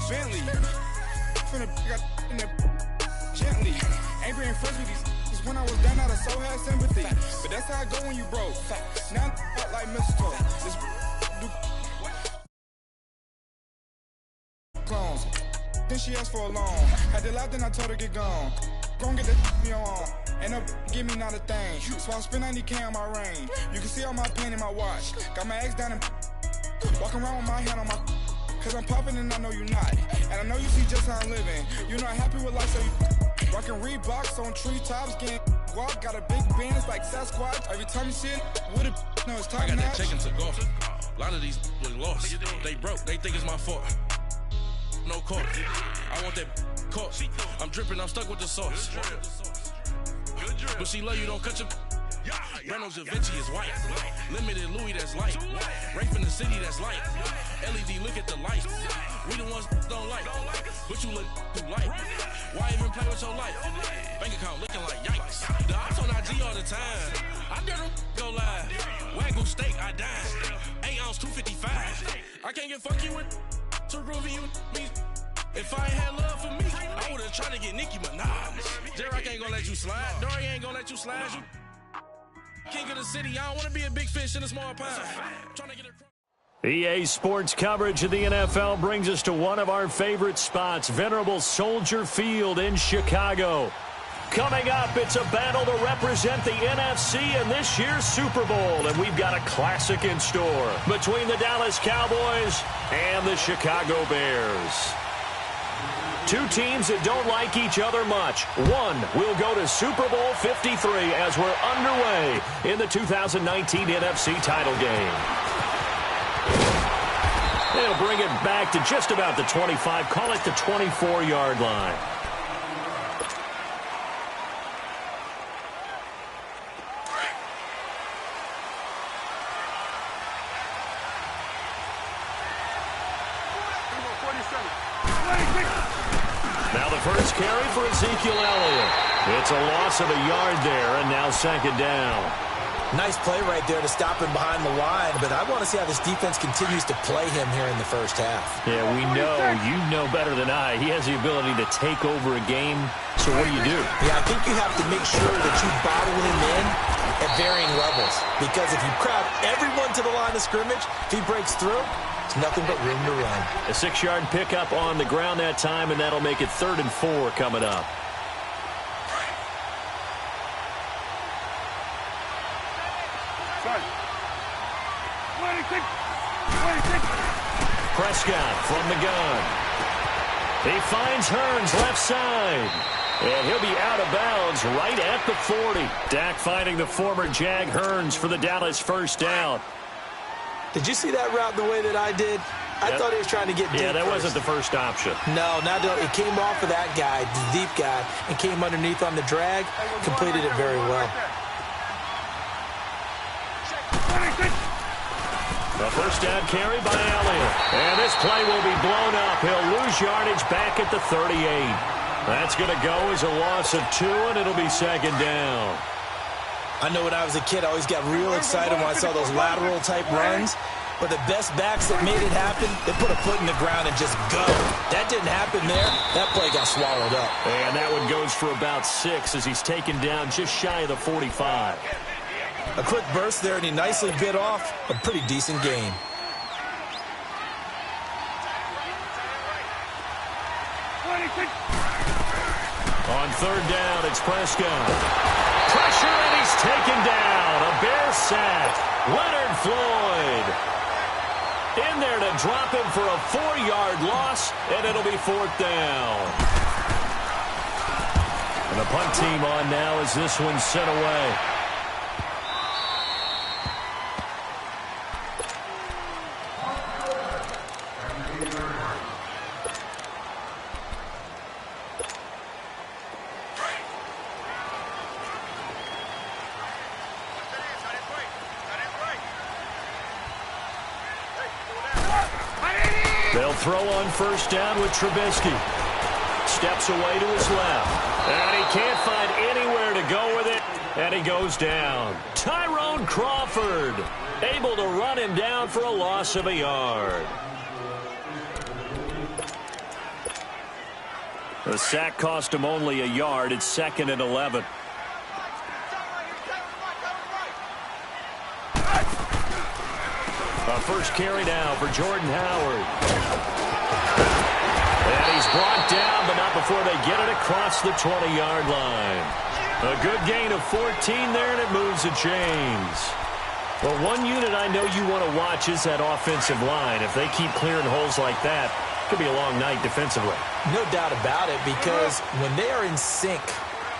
Bentley. Finna got in that gently. Ain't being friends with these. When I was down, I so had sympathy. But that's how I go when you broke. Now I'm like mistletoe. This do clones. Then she asked for a loan. Had to laugh, then I told her get gone. Gon' get that me on. Ain't no give me not a thing. So I spend 90K on my range. You can see all my pain in my watch. Got my ex down and walking around with my hand on my. Cause I'm popping and I know you not. And I know you see just how I'm living. You're not happy with life, so you rockin' Reeboks on treetops, getting walk. Got a big Benz like Sasquatch. Every time you see it, with it, no, it's top I got notch. that chicken to golf. A lot of these look lost. They broke, they think it's my fault. No court. I want that court. I'm dripping, I'm stuck with the sauce. But she love you, don't cut your. Reynolds Da Vinci is white. Limited Louis, that's light. Rape in the city, that's light. LED, look at the light. We the ones don't like. But you look too light. Why even play with your life? Bank account looking like yikes. The ops on IG all the time. I dare them go live. Wagyu steak, I dine. 8 ounce, 255. I can't get fuck you with too groovy you me. If I ain't had love for me, I would've tried to get Nicki Minaj. Derek ain't gonna let you slide. Dory ain't gonna let you slide. You king of the city. I don't wanna be a big fish in a small pond. Trying to get across. EA Sports coverage of the NFL brings us to one of our favorite spots, venerable Soldier Field in Chicago. Coming up, it's a battle to represent the NFC in this year's Super Bowl, and we've got a classic in store between the Dallas Cowboys and the Chicago Bears. Two teams that don't like each other much. One will go to Super Bowl 53 as we're underway in the 2019 NFC title game. They'll bring it back to just about the 25, call it the 24-yard line. Now the first carry for Ezekiel Elliott. It's a loss of a yard there, and now second down. Nice play right there to stop him behind the line, but I want to see how this defense continues to play him here in the first half. Yeah, we know, you know better than I, he has the ability to take over a game, so what do you do? Yeah, I think you have to make sure that you bottle him in at varying levels, because if you crowd everyone to the line of scrimmage, if he breaks through, it's nothing but room to run. A 6-yard pickup on the ground that time, and that'll make it 3rd and 4 coming up. Prescott from the gun. He finds Hearns left side. And he'll be out of bounds right at the 40. Dak finding the former Jag Hearns for the Dallas first down. Did you see that route the way that I did? I thought he was trying to get deep. Yeah, that first. wasn't the first option. No, it came off of that guy, the deep guy, and came underneath on the drag. Completed it very well. The first down carry by Elliott. And this play will be blown up. He'll lose yardage back at the 38. That's going to go as a loss of 2, and it'll be second down. I know when I was a kid, I always got real excited when I saw those lateral-type runs. But the best backs that made it happen, they put a foot in the ground and just go. That didn't happen there. That play got swallowed up. And that one goes for about 6 as he's taken down just shy of the 45. A quick burst there, and he nicely bit off a pretty decent gain. On 3rd down, it's Prescott. Pressure, and he's taken down. A Bear sack. Leonard Floyd in there to drop him for a 4-yard loss, and it'll be 4th down. And the punt team on now as this one's sent away. They'll throw on 1st down with Trubisky. Steps away to his left. And he can't find anywhere to go with it. And he goes down. Tyrone Crawford able to run him down for a loss of a yard. The sack cost him only a yard. It's 2nd and 11. A first carry now for Jordan Howard. And he's brought down, but not before they get it across the 20-yard line. A good gain of 14 there, and it moves the chains. Well, one unit I know you want to watch is that offensive line. If they keep clearing holes like that, it could be a long night defensively. No doubt about it, because when they are in sync,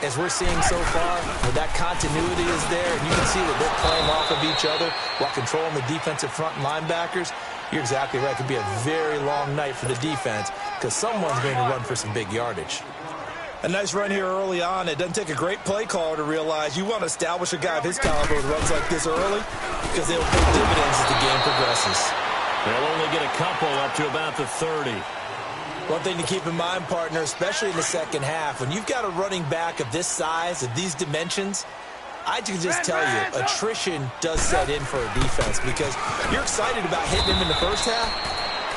as we're seeing so far, when that continuity is there, and you can see that they're playing off of each other while controlling the defensive front linebackers, you're exactly right. It could be a very long night for the defense because someone's going to run for some big yardage. A nice run here early on. It doesn't take a great play caller to realize you want to establish a guy of his caliber with runs like this early because they'll pay dividends as the game progresses. They'll only get a couple up to about the 30. One thing to keep in mind, partner, especially in the second half, when you've got a running back of this size, of these dimensions, I can just tell you, attrition does set in for a defense because you're excited about hitting him in the first half.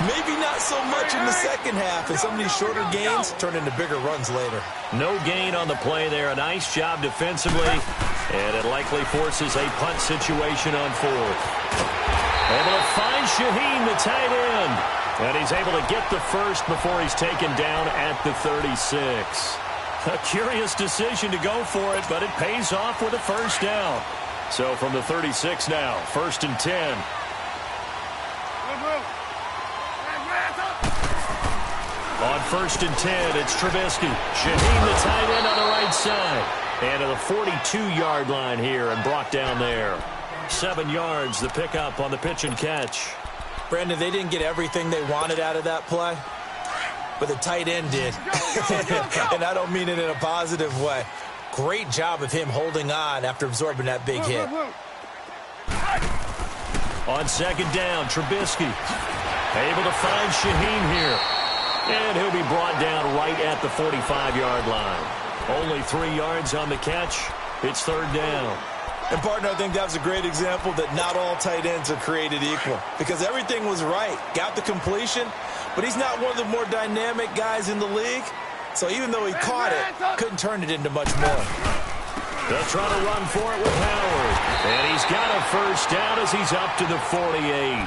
Maybe not so much in the second half, and some of these shorter gains turn into bigger runs later. No gain on the play there. A nice job defensively, and it likely forces a punt situation on 4th. Able to find Shaheen, the tight end. And he's able to get the first before he's taken down at the 36. A curious decision to go for it, but it pays off with a first down. So from the 36 now, 1st and 10. On 1st and 10, it's Trubisky. Shaheen, the tight end, on the right side. And to the 42-yard line here and brought down there. 7 yards, the pickup on the pitch and catch. Brandon, they didn't get everything they wanted out of that play, but the tight end did. And I don't mean it in a positive way. Great job of him holding on after absorbing that big hit. On 2nd down, Trubisky able to find Shaheen here. And he'll be brought down right at the 45-yard line. Only 3 yards on the catch. It's 3rd down. And, partner, I think that was a great example that not all tight ends are created equal because everything was right. Got the completion, but he's not one of the more dynamic guys in the league. So even though he caught it, couldn't turn it into much more. They'll try to run for it with Howard. And he's got a first down as he's up to the 48.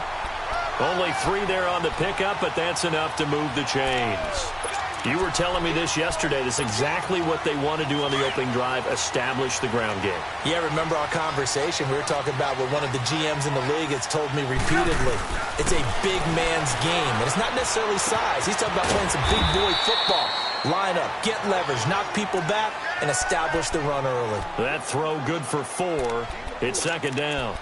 Only 3 there on the pickup, but that's enough to move the chains. You were telling me this yesterday. This is exactly what they want to do on the opening drive, establish the ground game. Yeah, remember our conversation? We were talking about what one of the GMs in the league has told me repeatedly. It's a big man's game, and it's not necessarily size. He's talking about playing some big boy football. Line up, get leverage, knock people back, and establish the run early. That throw good for 4. It's 2nd down.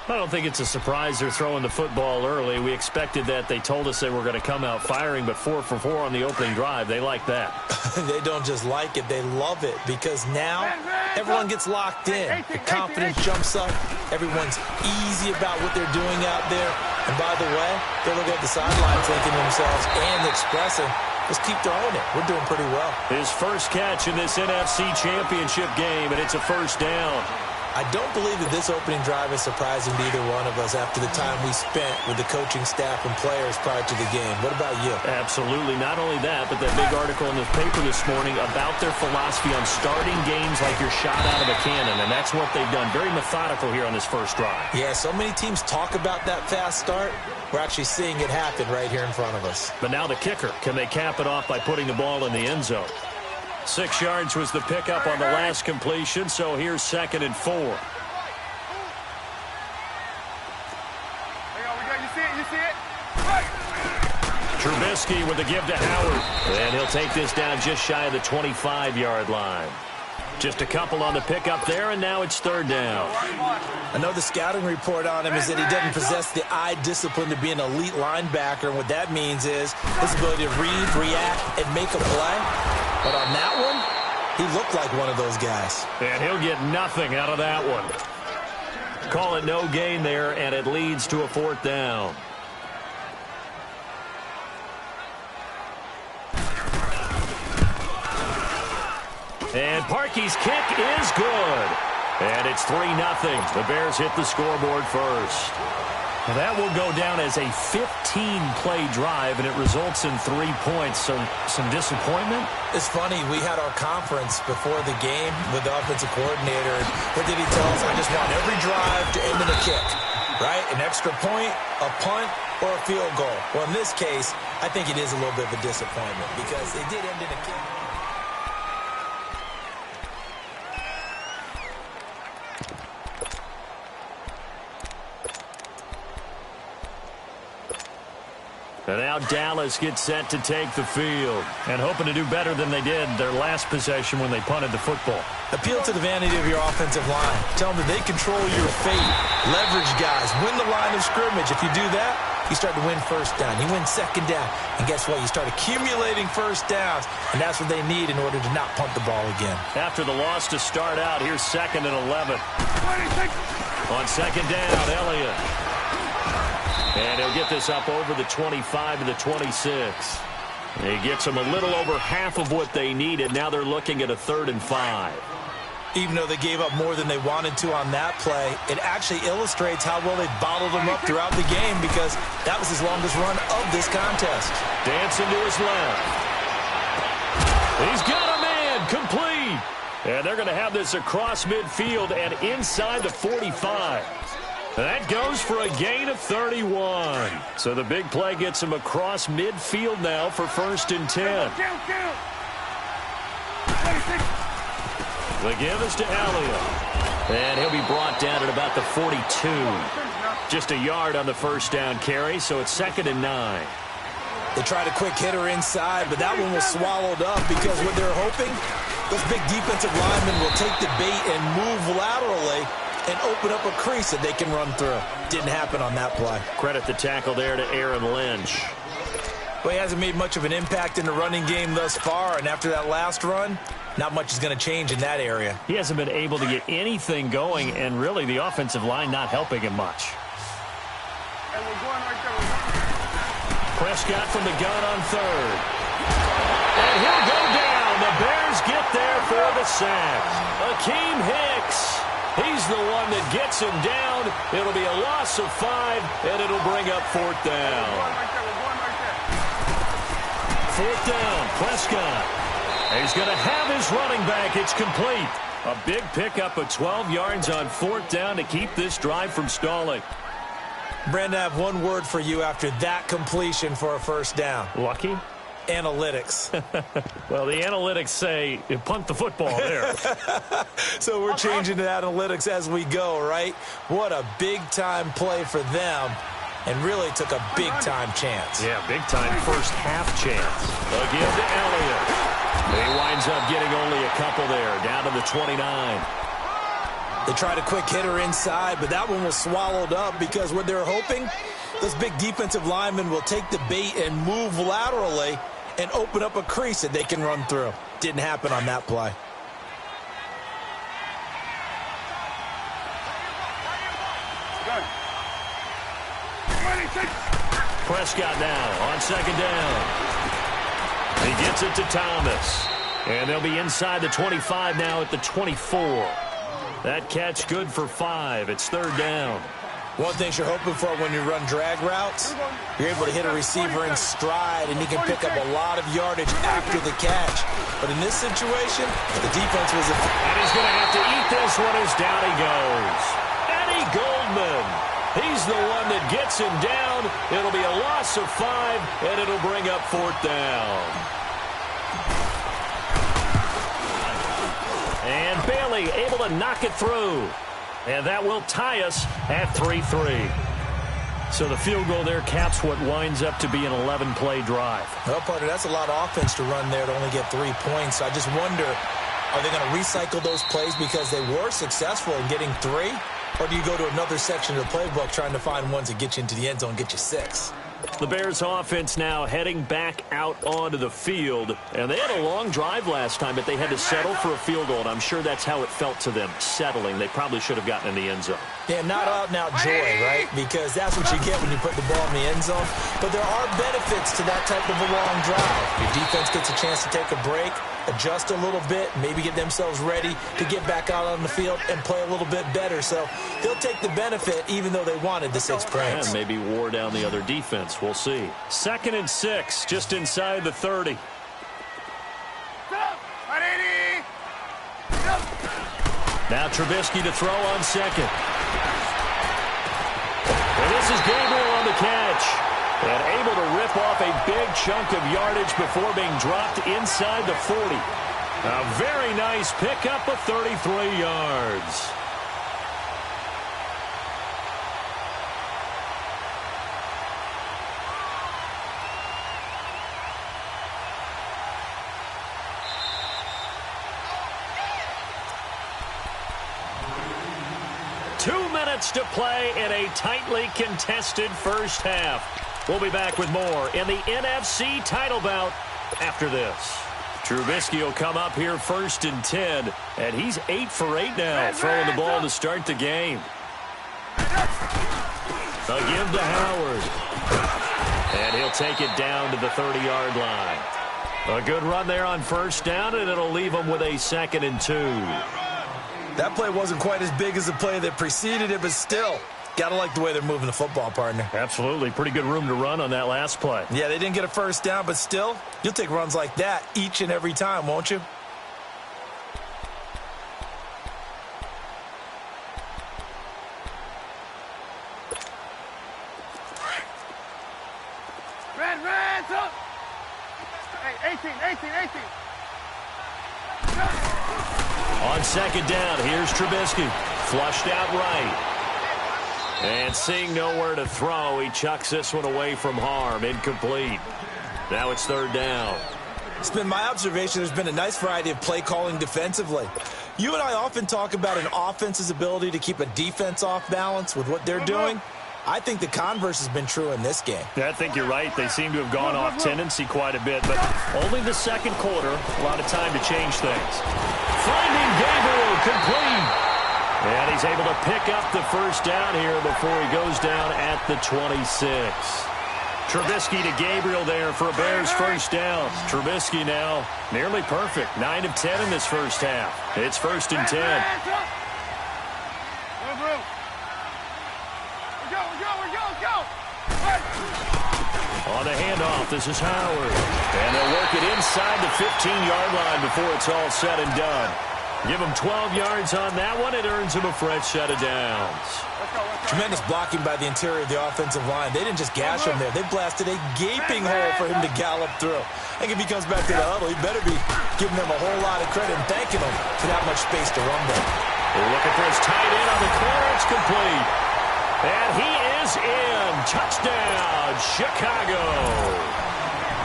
I don't think it's a surprise they're throwing the football early. We expected that. They told us they were going to come out firing, but 4 for 4 on the opening drive. They like that. They don't just like it. They love it because now everyone gets locked in. The confidence jumps up. Everyone's easy about what they're doing out there. And by the way, they're looking at the sideline thinking to themselves and expressing, let's keep throwing it. We're doing pretty well. His first catch in this NFC Championship game, and it's a first down. I don't believe that this opening drive is surprising to either one of us after the time we spent with the coaching staff and players prior to the game. What about you? Absolutely. Not only that, but that big article in the paper this morning about their philosophy on starting games like you're shot out of a cannon, and that's what they've done. Very methodical here on this first drive. Yeah, so many teams talk about that fast start. We're actually seeing it happen right here in front of us. But now the kicker. Can they cap it off by putting the ball in the end zone? 6 yards was the pickup on the last completion, so here's 2nd and 4. Trubisky with a give to Howard, and he'll take this down just shy of the 25-yard line. Just a couple on the pickup there, and now it's 3rd down. I know the scouting report on him is that he doesn't possess the eye discipline to be an elite linebacker, and what that means is his ability to read, react, and make a play. But on that one, he looked like one of those guys. And he'll get nothing out of that one. Call it no gain there, and it leads to a 4th down. And Parkey's kick is good. And it's 3-0. The Bears hit the scoreboard first. Well, that will go down as a 15-play drive, and it results in 3 points. So some disappointment? It's funny. We had our conference before the game with the offensive coordinator. What did he tell us? I just want every drive to end in a kick, right? An extra point, a punt, or a field goal. Well, in this case, I think it is a little bit of a disappointment because it did end in a kick. And now Dallas gets set to take the field and hoping to do better than they did their last possession when they punted the football. Appeal to the vanity of your offensive line. Tell them that they control your fate. Leverage guys. Win the line of scrimmage. If you do that, you start to win first down. You win second down. And guess what? You start accumulating first downs. And that's what they need in order to not punt the ball again. After the loss to start out, here's 2nd and 11. On 2nd down, Elliott. And he'll get this up over the 25 to the 26. He gets them a little over half of what they needed. Now they're looking at a 3rd and 5. Even though they gave up more than they wanted to on that play, it actually illustrates how well they bottled them up throughout the game because that was his longest run of this contest. Dancing to his left. He's got a man complete. And they're going to have this across midfield and inside the 45. That goes for a gain of 31. So the big play gets him across midfield now for 1st and 10. The give is to Elliott. And he'll be brought down at about the 42. Just a yard on the 1st down carry, so it's 2nd and 9. They tried a quick hitter inside, but that one was swallowed up because what they're hoping, those big defensive linemen will take the bait and move laterally and open up a crease that they can run through. Didn't happen on that play. Credit the tackle there to Aaron Lynch. Well, he hasn't made much of an impact in the running game thus far, and after that last run, not much is going to change in that area. He hasn't been able to get anything going, and really the offensive line not helping him much. Prescott from the gun on 3rd. And he'll go down. The Bears get there for the sack. Akeem Hicks. He's the one that gets him down. It'll be a loss of 5, and it'll bring up 4th down. 4th down, Prescott. He's going to have his running back. It's complete. A big pickup of 12 yards on 4th down to keep this drive from stalling. Brandon, I have one word for you after that completion for a 1st down. Lucky? Analytics. Well, the analytics say punt the football there. So we're changing to analytics as we go, right? What a big-time play for them, and really took a big-time chance. Yeah, big-time first half chance. Again to Elliott. He winds up getting only a couple there, down to the 29. They tried a quick hitter inside, but that one was swallowed up because what they're hoping, those big defensive linemen will take the bait and move laterally and open up a crease that they can run through. Didn't happen on that play. Prescott now on 2nd down. He gets it to Thomas. And they'll be inside the 25 now at the 24. That catch good for 5. It's 3rd down. One thing you're hoping for when you run drag routes, you're able to hit a receiver in stride, and he can pick up a lot of yardage after the catch. But in this situation, the defense was... And he's going to have to eat this one as down he goes. Eddie Goldman. He's the one that gets him down. It'll be a loss of 5, and it'll bring up 4th down. And Bailey able to knock it through. And that will tie us at 3-3. So the field goal there caps what winds up to be an 11-play drive. Well, partner, that's a lot of offense to run there to only get 3 points. So I just wonder, are they going to recycle those plays because they were successful in getting 3? Or do you go to another section of the playbook trying to find ones that get you into the end zone and get you 6? The Bears offense now heading back out onto the field. And they had a long drive last time, but they had to settle for a field goal. And I'm sure that's how it felt to them, settling. They probably should have gotten in the end zone. Yeah, not out and out joy, right? Because that's what you get when you put the ball in the end zone. But there are benefits to that type of a long drive. Your defense gets a chance to take a break, adjust a little bit, maybe get themselves ready to get back out on the field and play a little bit better. So they'll take the benefit even though they wanted the 6 points. And maybe wore down the other defense. We'll see. 2nd and 6, just inside the 30. Now Trubisky to throw on 2nd. And this is Gabriel on the catch. And able to rip off a big chunk of yardage before being dropped inside the 40. A very nice pickup of 33 yards. To play in a tightly contested first half. We'll be back with more in the NFC title bout after this. Trubisky will come up here 1st and 10, and he's 8 for 8 now, throwing the ball to start the game. A give to Howard. And he'll take it down to the 30-yard line. A good run there on 1st down, and it'll leave him with a 2nd and 2. That play wasn't quite as big as the play that preceded it, but still, got to like the way they're moving the football, partner. Absolutely. Pretty good room to run on that last play. Yeah, they didn't get a 1st down, but still, you'll take runs like that each and every time, won't you? Red, up! Hey, 18. On 2nd down, here's Trubisky. Flushed out right. And seeing nowhere to throw, he chucks this one away from harm. Incomplete. Now it's 3rd down. It's been my observation there's been a nice variety of play calling defensively. You and I often talk about an offense's ability to keep a defense off balance with what they're doing. I think the converse has been true in this game. Yeah, I think you're right. They seem to have gone off tendency quite a bit, but only the 2nd quarter. A lot of time to change things. Finding Gabriel complete. And he's able to pick up the 1st down here before he goes down at the 26. Trubisky to Gabriel there for a Bears 1st down. Trubisky now nearly perfect. 9 of 10 in this first half. It's 1st and 10. On the handoff, this is Howard. And they'll work it inside the 15-yard line before it's all said and done. Give him 12 yards on that one. It earns him a fresh set of downs. Tremendous blocking by the interior of the offensive line. They didn't just gash him there. They blasted a gaping hole for him to gallop through. I think if he comes back to the huddle, he better be giving them a whole lot of credit and thanking them for that much space to run there. They're looking for his tight end on the corner. It's complete. And he is in. Touchdown, Chicago.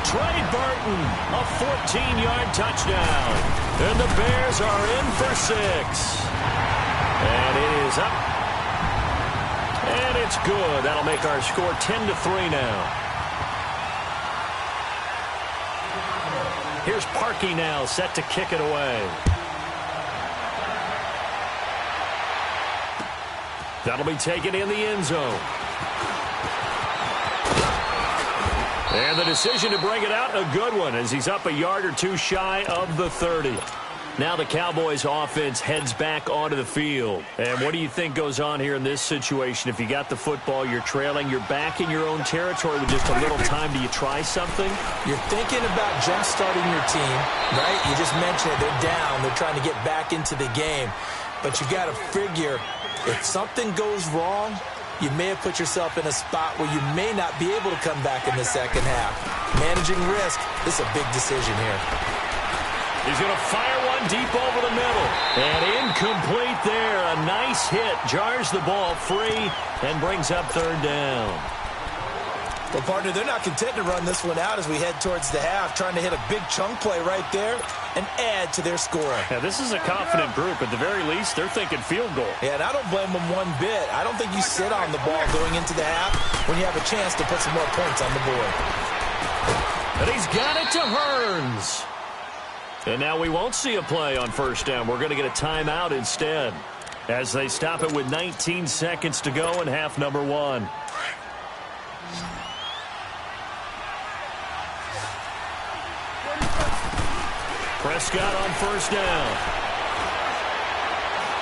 Trey Burton, a 14-yard touchdown. And the Bears are in for 6. And it is up. And it's good. That'll make our score 10-3 now. Here's Parkey now, set to kick it away. That'll be taken in the end zone. And the decision to bring it out, a good one, as he's up a yard or two shy of the 30. Now the Cowboys offense heads back onto the field. And what do you think goes on here in this situation? If you got the football, you're trailing, you're back in your own territory with just a little time. Do you try something? You're thinking about jump-starting your team, right? You just mentioned it. They're down. They're trying to get back into the game. But you got to figure, if something goes wrong, you may have put yourself in a spot where you may not be able to come back in the second half. Managing risk, this is a big decision here. He's going to fire one deep over the middle. And incomplete there. A nice hit. Jars the ball free and brings up 3rd down. Well, partner, they're not content to run this one out as we head towards the half, trying to hit a big chunk play right there and add to their score. Yeah, this is a confident group. At the very least, they're thinking field goal. Yeah, and I don't blame them one bit. I don't think you sit on the ball going into the half when you have a chance to put some more points on the board. And he's got it to Hearns. And now we won't see a play on first down. We're going to get a timeout instead as they stop it with 19 seconds to go in half number 1. Prescott on first down.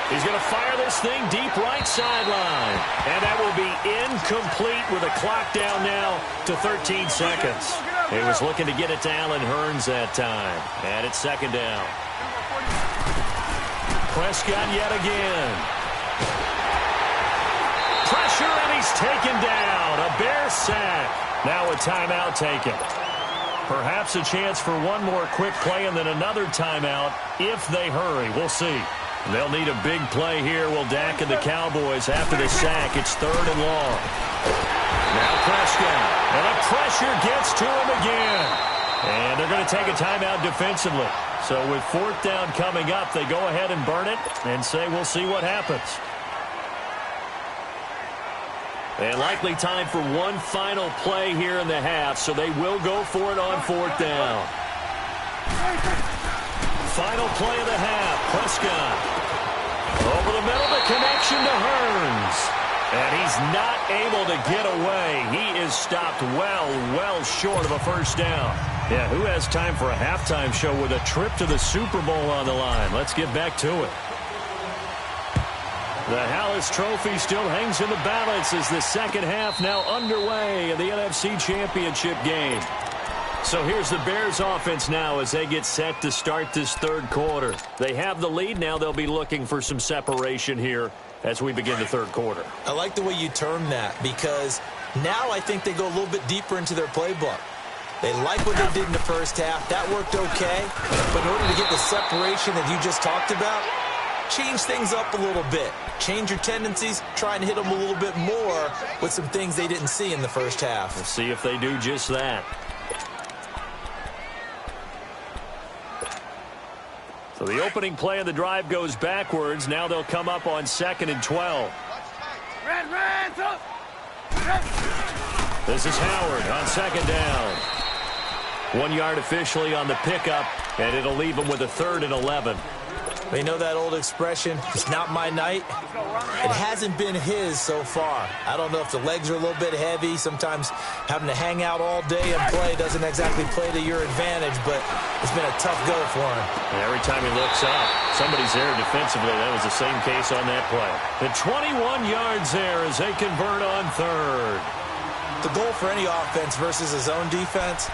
He's going to fire this thing deep right sideline. And that will be incomplete with a clock down now to 13 seconds. He was looking to get it to Allen Hearns that time. And it's second down. Prescott yet again. Pressure, and he's taken down. A Bear sack. Now a timeout taken. Perhaps a chance for one more quick play and then another timeout if they hurry. We'll see. They'll need a big play here. Will Dak and the Cowboys after the sack. It's 3rd and long. Now Prescott. And the pressure gets to him again. And they're going to take a timeout defensively. So with 4th down coming up, they go ahead and burn it and say we'll see what happens. And likely time for one final play here in the half, so they will go for it on 4th down. Final play of the half, Prescott. Over the middle, the connection to Hearns. And he's not able to get away. He is stopped well short of a first down. Yeah, who has time for a halftime show with a trip to the Super Bowl on the line? Let's get back to it. The Hallis Trophy still hangs in the balance as the second half now underway in the NFC Championship game. So here's the Bears offense now as they get set to start this 3rd quarter. They have the lead. Now they'll be looking for some separation here as we begin the 3rd quarter. I like the way you term that because now I think they go a little bit deeper into their playbook. They like what they did in the first half. That worked okay. But in order to get the separation that you just talked about, change things up a little bit. Change your tendencies. Try and hit them a little bit more with some things they didn't see in the first half. We'll see if they do just that. So the opening play of the drive goes backwards. Now they'll come up on 2nd and 12. This is Howard on 2nd down. 1 yard officially on the pickup, and it'll leave him with a 3rd and 11. They know that old expression, it's not my night. It hasn't been his so far. I don't know if the legs are a little bit heavy. Sometimes having to hang out all day and play doesn't exactly play to your advantage, but it's been a tough go for him. And every time he looks up, somebody's there defensively. That was the same case on that play. The 21 yards there as they convert on 3rd. The goal for any offense versus a zone defense,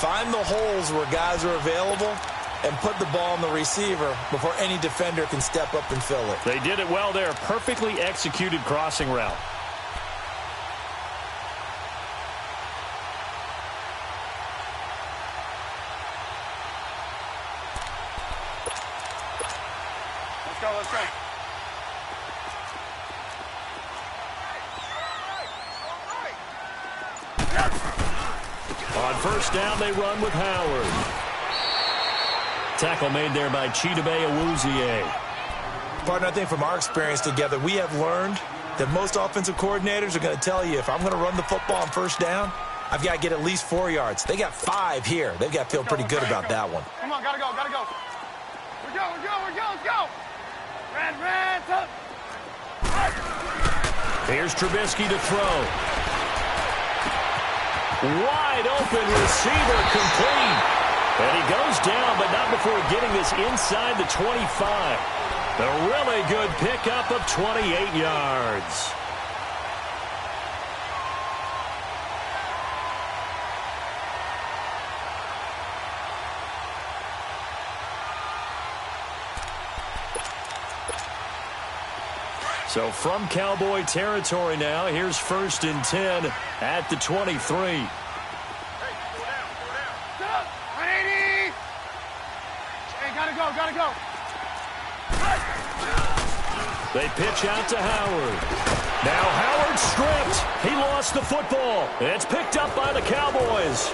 find the holes where guys are available and put the ball on the receiver before any defender can step up and fill it. They did it well there. Perfectly executed crossing route. Let's go. On first down, they run with Howard. Tackle made there by Chidobe Awuzie. Partner, I think from our experience together, we have learned that most offensive coordinators are going to tell you, if I'm going to run the football on first down, I've got to get at least 4 yards. They got 5 here. They've got to feel pretty good about that one. Come on, gotta go. We're go, let's go. Red, up. Here's Trubisky to throw. Wide open receiver complete. And he goes down, but not before getting this inside the 25. A really good pickup of 28 yards. So from Cowboy territory now, here's 1st and 10 at the 23. They pitch out to Howard. Now Howard stripped. He lost the football. It's picked up by the Cowboys.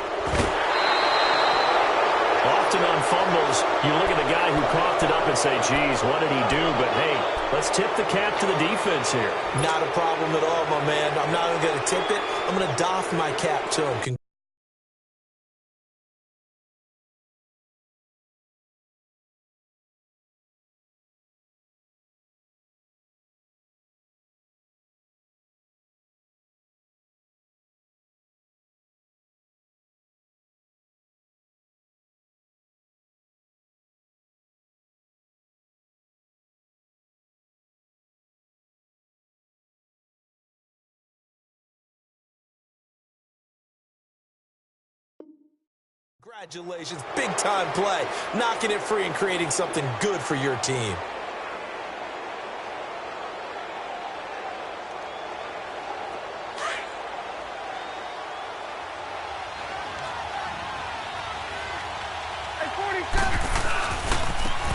Often on fumbles, you look at the guy who coughed it up and say, geez, what did he do? But, hey, let's tip the cap to the defense here. Not a problem at all, my man. I'm not even going to tip it. I'm going to doff my cap to him. Congratulations, big-time play. Knocking it free and creating something good for your team.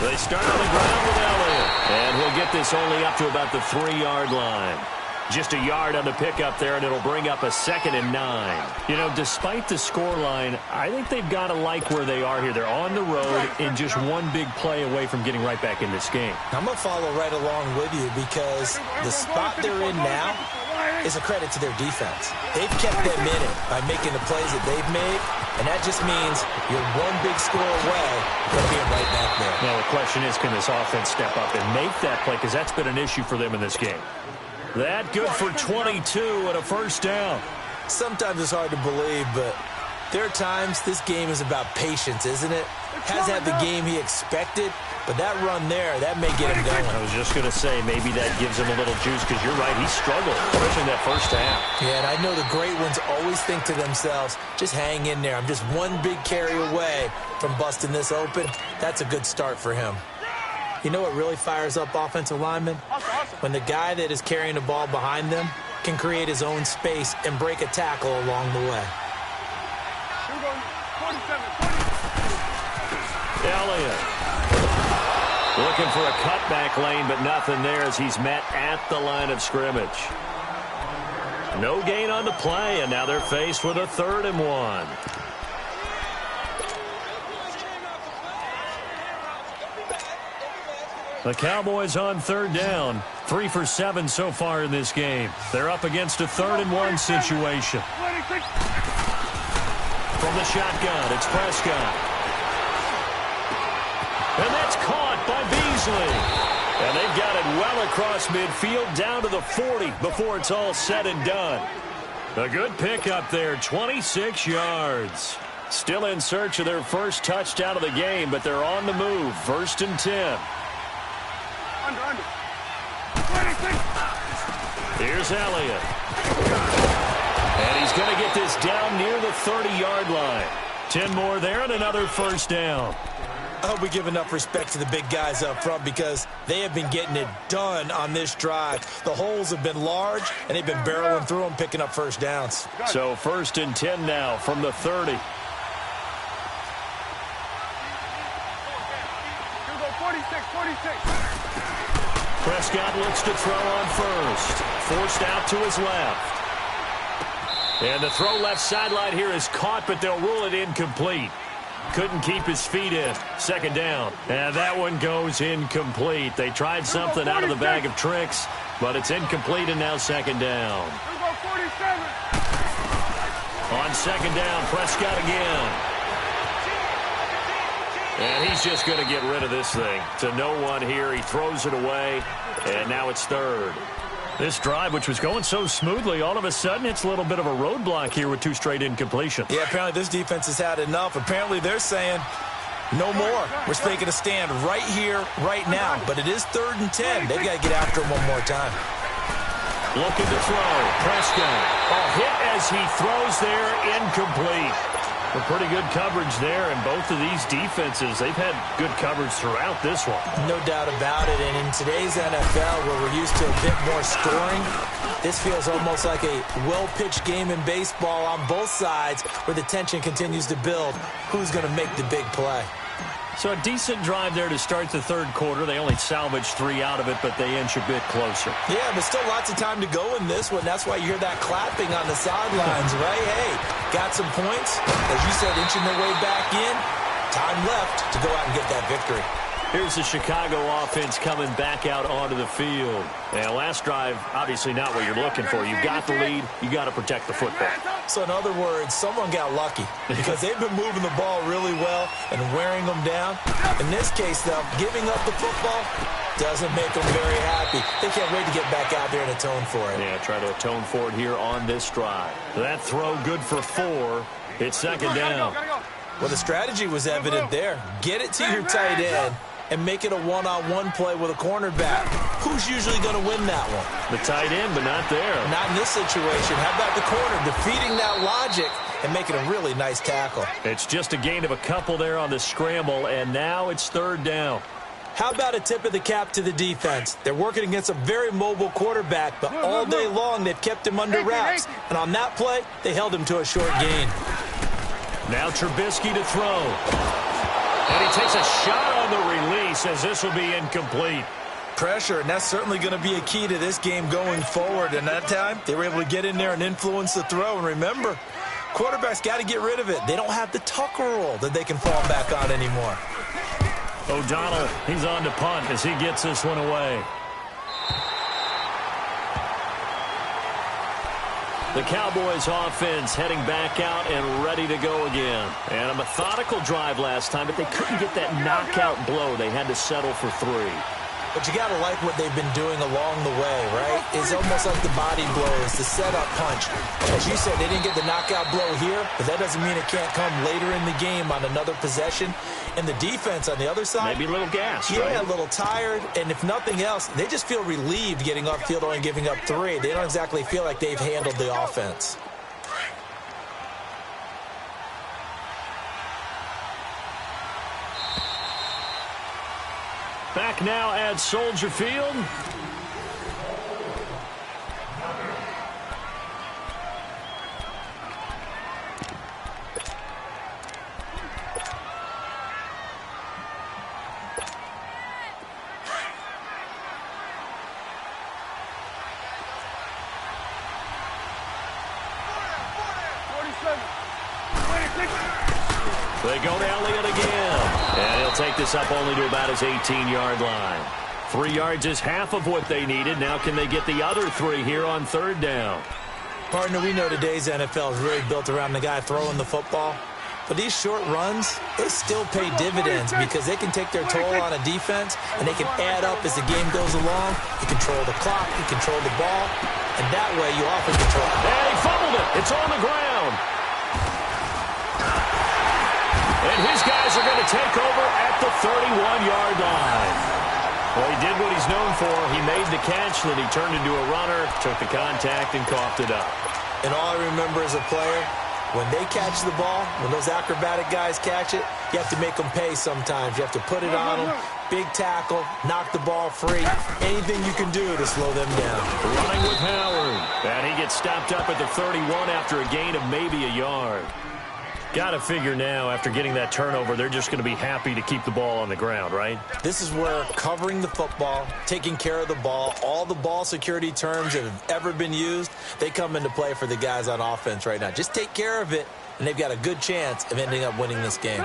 They start on the ground with Elliott. And he'll get this only up to about the 3-yard line. Just a yard on the pickup there, and it'll bring up a 2nd and 9. You know, despite the scoreline, I think they've got to like where they are here. They're on the road and just one big play away from getting right back in this game. I'm going to follow right along with you because the spot they're in now is a credit to their defense. They've kept them in it by making the plays that they've made, and that just means you're one big score away from being right back there. Now, the question is, can this offense step up and make that play? Because that's been an issue for them in this game. That good for 22 and a first down. Sometimes it's hard to believe, but there are times this game is about patience, isn't it? Hasn't had the game he expected, but that run there, that may get him going. I was just going to say, maybe that gives him a little juice, because you're right, he struggled, especially in that first half. Yeah, and I know the great ones always think to themselves, just hang in there. I'm just one big carry away from busting this open. That's a good start for him. You know what really fires up offensive linemen? When the guy that is carrying the ball behind them can create his own space and break a tackle along the way. Elliott looking for a cutback lane, but nothing there as he's met at the line of scrimmage. No gain on the play, and now they're faced with a 3rd and 1. The Cowboys on 3rd down. 3 for 7 so far in this game. They're up against a 3rd and 1 situation. From the shotgun, it's Prescott. And that's caught by Beasley. And they've got it well across midfield down to the 40 before it's all said and done. A good pickup there, 26 yards. Still in search of their first touchdown of the game, but they're on the move. 1st and 10. Here's Elliott. And he's going to get this down near the 30-yard line. 10 more there and another first down. I hope we give enough respect to the big guys up front because they have been getting it done on this drive. The holes have been large, and they've been barreling through them, picking up first downs. So 1st and 10 now from the 30. Prescott looks to throw on first. Forced out to his left. And the throw left sideline here is caught, but they'll rule it incomplete. Couldn't keep his feet in. 2nd down. And that one goes incomplete. They tried something out of the bag of tricks, but it's incomplete, and now 2nd down. On 2nd down, Prescott again. And he's just going to get rid of this thing. To no one here. He throws it away, and now it's 3rd. This drive, which was going so smoothly, all of a sudden it's a little bit of a roadblock here with 2 straight incompletions. Yeah, apparently this defense has had enough. Apparently they're saying no more. We're taking a stand right here, right now. But it is 3rd and 10. They've got to get after him one more time. Looking to throw. Prescott. A hit as he throws there, incomplete. A pretty good coverage there, and both of these defenses, they've had good coverage throughout this one. No doubt about it, and in today's NFL, where we're used to a bit more scoring, this feels almost like a well-pitched game in baseball on both sides, where the tension continues to build. Who's going to make the big play? So a decent drive there to start the third quarter. They only salvaged 3 out of it, but they inch a bit closer. Yeah, but still lots of time to go in this one. That's why you hear that clapping on the sidelines, right? Hey, got some points. As you said, inching their way back in. Time left to go out and get that victory. Here's the Chicago offense coming back out onto the field. And last drive, obviously not what you're looking for. You've got the lead. You got to protect the football. So in other words, someone got lucky because they've been moving the ball really well and wearing them down. In this case, though, giving up the football doesn't make them very happy. They can't wait to get back out there and atone for it. Yeah, try to atone for it here on this drive. That throw good for 4. It's second down. Well, the strategy was evident there. Get it to your tight end and make it a one-on-one play with a cornerback. Who's usually going to win that one? The tight end, but not there. Not in this situation. How about the corner defeating that logic and making a really nice tackle? It's just a gain of a couple there on the scramble, and now it's third down. How about a tip of the cap to the defense? They're working against a very mobile quarterback, but all day long they've kept him under wraps. And on that play, they held him to a short gain. Now Trubisky to throw. And he takes a shot on the release as this will be incomplete. Pressure, and that's certainly going to be a key to this game going forward. And that time, they were able to get in there and influence the throw. And remember, quarterbacks got to get rid of it. They don't have the Tucker rule that they can fall back on anymore. O'Donnell, he's on to punt as he gets this one away. The Cowboys offense heading back out and ready to go again. And a methodical drive last time, but they couldn't get that knockout blow. They had to settle for 3. But you got to like what they've been doing along the way, right? It's almost like the body blows, the setup punch. As you said, they didn't get the knockout blow here, but that doesn't mean it can't come later in the game on another possession. And the defense on the other side, maybe a little gassed, yeah, right? A little tired. And if nothing else, they just feel relieved getting off field only giving up 3. They don't exactly feel like they've handled the offense. Back now at Soldier Field. They go to Elliott again. And he'll take this up only to about his 18-yard line. 3 yards is half of what they needed. Now can they get the other 3 here on third down? Partner, we know today's NFL is really built around the guy throwing the football. But these short runs, they still pay dividends because they can take their toll on a defense and they can add up as the game goes along. You control the clock, you control the ball, and that way you often control it. And he fumbled it. It's on the ground. And his guys are going to take over at the 31-yard line. Well, he did what he's known for. He made the catch, then he turned into a runner, took the contact, and coughed it up. And all I remember as a player, when they catch the ball, when those acrobatic guys catch it, you have to make them pay sometimes. You have to put it on them, big tackle, knock the ball free. Anything you can do to slow them down. Running with Howard. And he gets stopped up at the 31 after a gain of maybe a yard. Got to figure now, after getting that turnover, they're just going to be happy to keep the ball on the ground, right? This is where covering the football, taking care of the ball, all the ball security terms that have ever been used, they come into play for the guys on offense right now. Just take care of it, and they've got a good chance of ending up winning this game.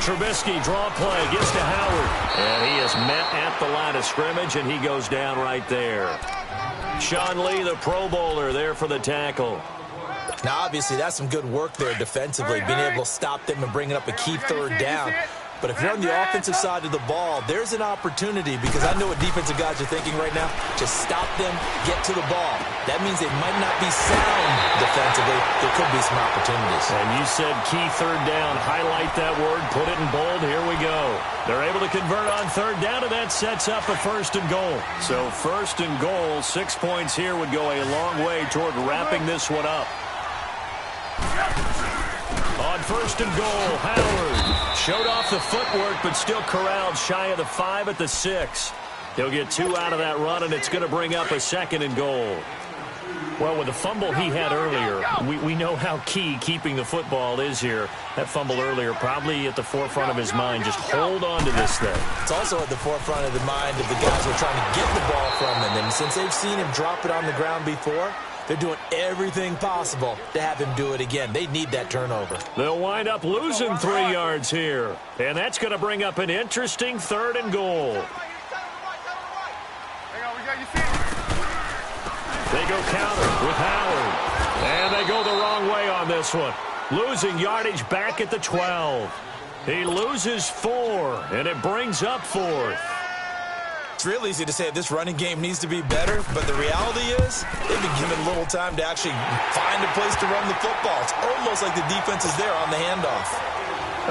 Trubisky, draw play, gets to Howard. And he is met at the line of scrimmage, and he goes down right there. Sean Lee, the Pro Bowler, there for the tackle. Now, obviously, that's some good work there defensively, being able to stop them and bringing up a key third down. But if you're on the offensive side of the ball, there's an opportunity because I know what defensive guys are thinking right now. Just stop them, get to the ball. That means they might not be sound defensively. There could be some opportunities. And you said key third down. Highlight that word. Put it in bold. Here we go. They're able to convert on third down, and that sets up a first and goal. So first and goal, 6 points here would go a long way toward wrapping this one up. On first and goal, Howard showed off the footwork, but still corralled shy of the 5 at the 6. He'll get 2 out of that run, and it's going to bring up a second and goal. Well, with the fumble he had earlier, we know how key keeping the football is here. That fumble earlier probably at the forefront of his mind. Just hold on to this thing. It's also at the forefront of the mind of the guys who are trying to get the ball from him. And since they've seen him drop it on the ground before, they're doing everything possible to have him do it again. They need that turnover. They'll wind up losing 3 yards here. And that's going to bring up an interesting 3rd and goal. They go counter with Howard. And they go the wrong way on this one. Losing yardage back at the 12. He loses 4, and it brings up 4th. It's real easy to say this running game needs to be better, but the reality is they've been given little time to actually find a place to run the football. It's almost like the defense is there on the handoff.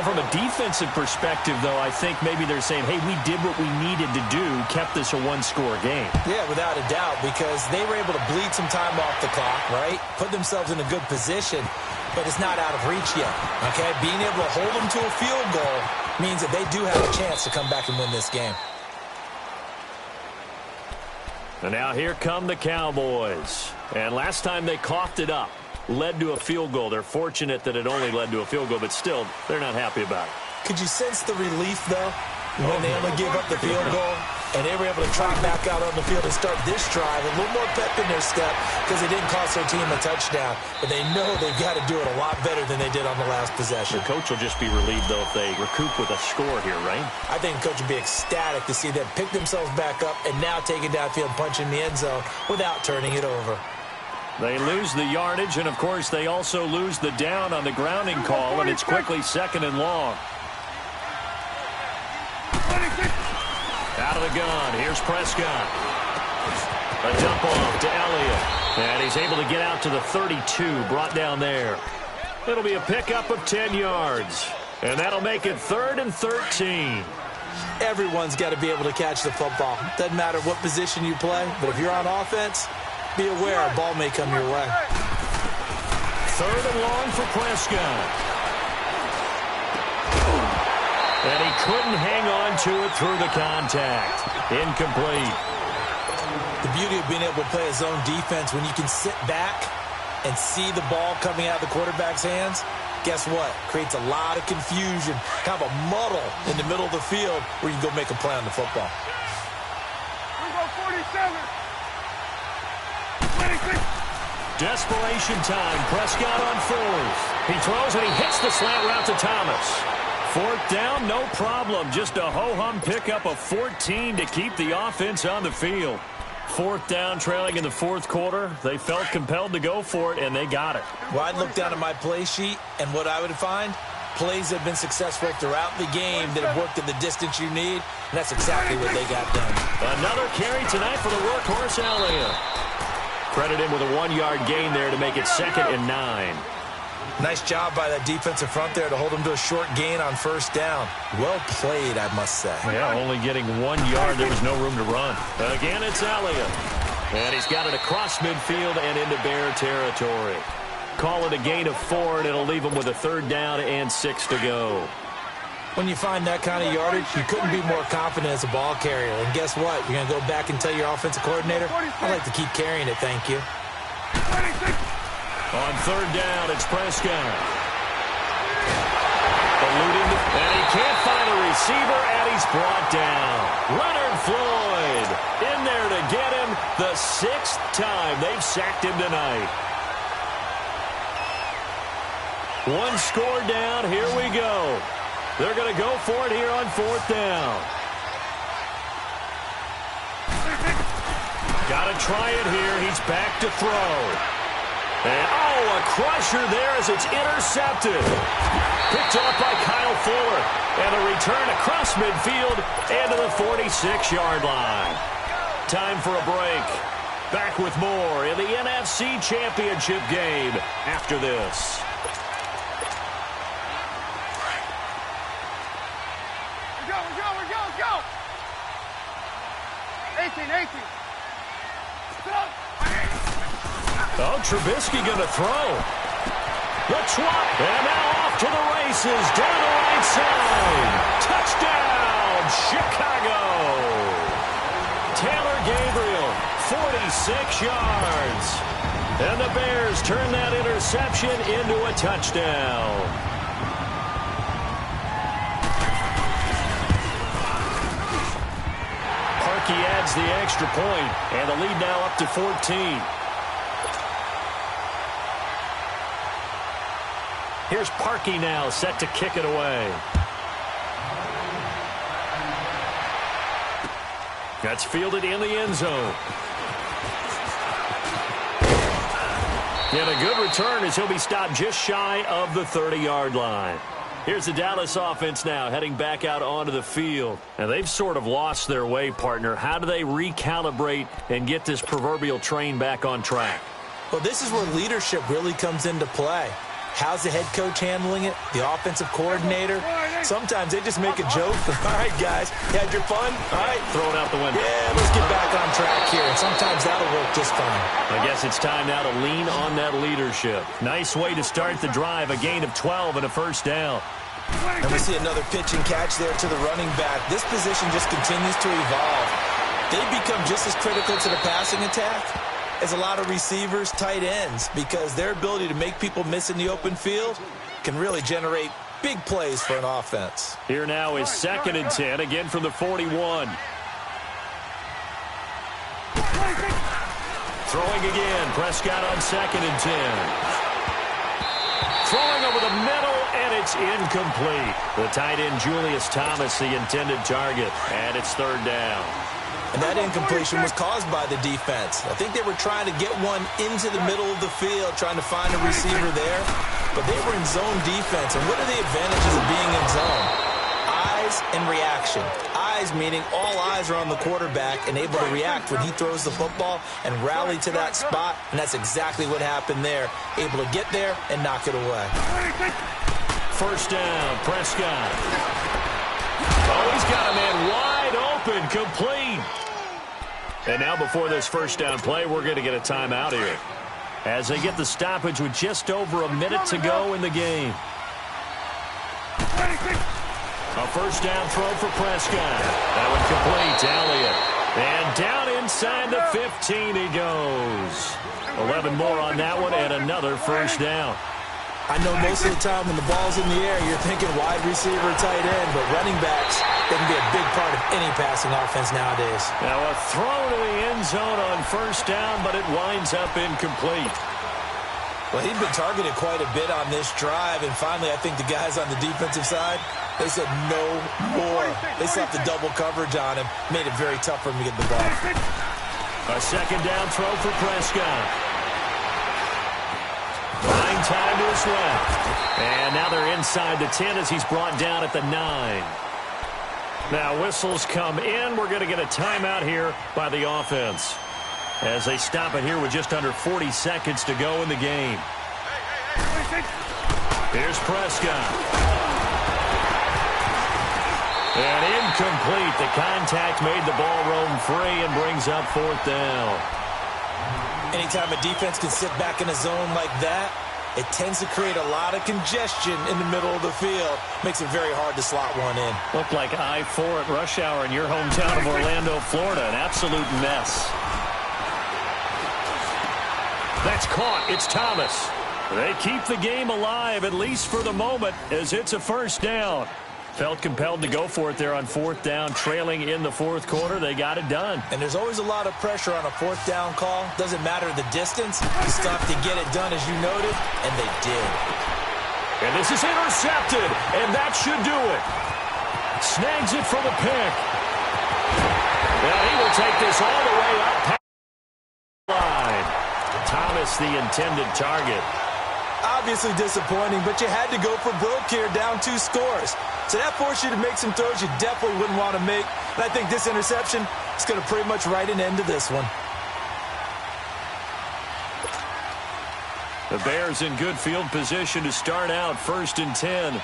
From a defensive perspective, though, I think maybe they're saying, hey, we did what we needed to do, kept this a one-score game. Yeah, without a doubt, because they were able to bleed some time off the clock, right? Put themselves in a good position, but it's not out of reach yet, okay? Being able to hold them to a field goal means that they do have a chance to come back and win this game. And now here come the Cowboys. And last time they coughed it up, led to a field goal. They're fortunate that it only led to a field goal, but still, they're not happy about it. Could you sense the relief, though, when they only gave up the field goal and they were able to trot back out on the field and start this drive? A little more pep in their step because it didn't cost their team a touchdown, but they know they've got to do it a lot better than they did on the last possession. The coach will just be relieved, though, if they recoup with a score here, right? I think the coach would be ecstatic to see them pick themselves back up and now take it downfield and punch in the end zone without turning it over. They lose the yardage, and, of course, they also lose the down on the grounding call, and it's quickly 2nd and long. Out of the gun, here's Prescott. A dump off to Elliott, and he's able to get out to the 32, brought down there. It'll be a pickup of 10 yards, and that'll make it 3rd and 13. Everyone's got to be able to catch the football. Doesn't matter what position you play, but if you're on offense, be aware a ball may come your way. 3rd and long for Prescott. And he couldn't hang on to it through the contact. Incomplete. The beauty of being able to play a zone defense when you can sit back and see the ball coming out of the quarterback's hands, guess what? Creates a lot of confusion, kind of a muddle in the middle of the field where you can go make a play on the football. We go 47. Desperation time. Prescott on 4th. He throws and he hits the slant route to Thomas. 4th down, no problem. Just a ho-hum pickup of 14 to keep the offense on the field. 4th down, trailing in the 4th quarter. They felt compelled to go for it, and they got it. Well, I'd look down at my play sheet, and what I would find, plays have been successful throughout the game that have worked at the distance you need, and that's exactly what they got done. Another carry tonight for the workhorse Elliott. Credit him with a 1-yard gain there to make it 2nd and 9. Nice job by that defensive front there to hold him to a short gain on 1st down. Well played, I must say. Yeah, only getting 1 yard. There was no room to run. Again, it's Elliott. And he's got it across midfield and into Bear territory. Call it a gain of 4, and it'll leave him with a 3rd down and 6 to go. When you find that kind of yardage, you couldn't be more confident as a ball carrier. And guess what? You're going to go back and tell your offensive coordinator, I'd like to keep carrying it, thank you. On 3rd down, it's Prescott. Eluding, and he can't find a receiver, and he's brought down. Leonard Floyd in there to get him the 6th time they've sacked him tonight. 1 score down, here we go. They're going to go for it here on 4th down. Got to try it here. He's back to throw. And, a crusher there as it's intercepted. Picked off by Kyle Fuller. And a return across midfield and to the 46-yard line. Time for a break. Back with more in the NFC Championship game after this. Go. 18. Oh, Trubisky going to throw. The swap, and now off to the races, down the right side. Touchdown, Chicago. Taylor Gabriel 46 yards. And the Bears turn that interception into a touchdown. Parkey adds the extra point, and the lead now up to 14. Here's Parkey now, set to kick it away. That's fielded in the end zone. And a good return as he'll be stopped just shy of the 30-yard line. Here's the Dallas offense now heading back out onto the field. And they've sort of lost their way, partner. How do they recalibrate and get this proverbial train back on track? Well, this is where leadership really comes into play. How's the head coach handling it? The offensive coordinator? Sometimes they just make a joke. All right, guys, you had your fun? All right. Throw it out the window. Yeah, let's get back on track here. And sometimes that'll work just fine. I guess it's time now to lean on that leadership. Nice way to start the drive. A gain of 12 and a first down. And we see another pitch and catch there to the running back. This position just continues to evolve. They become just as critical to the passing attack as a lot of receivers, tight ends, because their ability to make people miss in the open field can really generate big plays for an offense. Here now is 2nd and 10, again from the 41. Throwing again, Prescott on 2nd and 10. Throwing over the middle, and it's incomplete. The tight end, Julius Thomas, the intended target, and it's 3rd down. And that incompletion was caused by the defense. I think they were trying to get one into the middle of the field, trying to find a receiver there. But they were in zone defense. And what are the advantages of being in zone? Eyes and reaction. Eyes meaning all eyes are on the quarterback and able to react when he throws the football and rally to that spot. And that's exactly what happened there. Able to get there and knock it away. First down, Prescott. Oh, he's got a man wide open, complete. And now before this first down play, we're going to get a timeout here as they get the stoppage with just over a minute to go in the game. A first down throw for Prescott. That one complete to Elliott. And down inside the 15 he goes. 11 more on that one and another first down. I know most of the time when the ball's in the air, you're thinking wide receiver, tight end, but running backs, they can be a big part of any passing offense nowadays. Now a throw to the end zone on first down, but it winds up incomplete. Well, he'd been targeted quite a bit on this drive, and finally I think the guys on the defensive side, they said no more. They slapped the double coverage on him, made it very tough for him to get the ball. A second down throw for Prescott. Buying time to his left. And now they're inside the 10 as he's brought down at the 9. Now whistles come in. We're going to get a timeout here by the offense as they stop it here with just under 40 seconds to go in the game. Here's Prescott. And incomplete. The contact made the ball roam free and brings up 4th down. Anytime a defense can sit back in a zone like that, it tends to create a lot of congestion in the middle of the field. Makes it very hard to slot one in. Looked like I-4 at rush hour in your hometown of Orlando, Florida. An absolute mess. That's caught. It's Thomas. They keep the game alive, at least for the moment, as it's a first down. Felt compelled to go for it there on 4th down, trailing in the 4th quarter. They got it done. And there's always a lot of pressure on a 4th down call. Doesn't matter the distance. You still have to get it done, as you noted, and they did. And this is intercepted, and that should do it. Snags it for the pick. Now he will take this all the way up past the line. Thomas, the intended target. Obviously disappointing, but you had to go for broke here, down 2 scores. So that forced you to make some throws you definitely wouldn't want to make. And I think this interception is going to pretty much write an end to this one. The Bears in good field position to start out 1st and 10.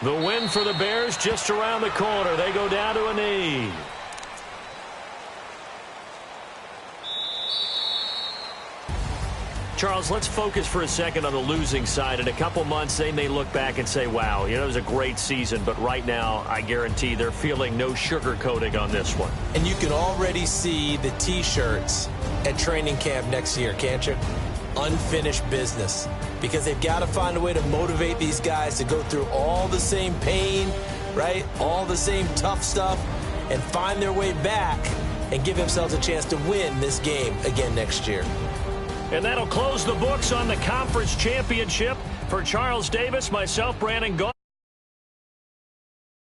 The win for the Bears just around the corner. They go down to a knee. Charles, let's focus for a second on the losing side. In a couple months, they may look back and say, wow, it was a great season. But right now, I guarantee they're feeling no sugarcoating on this one. And you can already see the T-shirts at training camp next year, can't you? Unfinished business. Because they've got to find a way to motivate these guys to go through all the same pain, right? All the same tough stuff, and find their way back and give themselves a chance to win this game again next year. And that'll close the books on the conference championship. For Charles Davis, myself, Brandon Gault.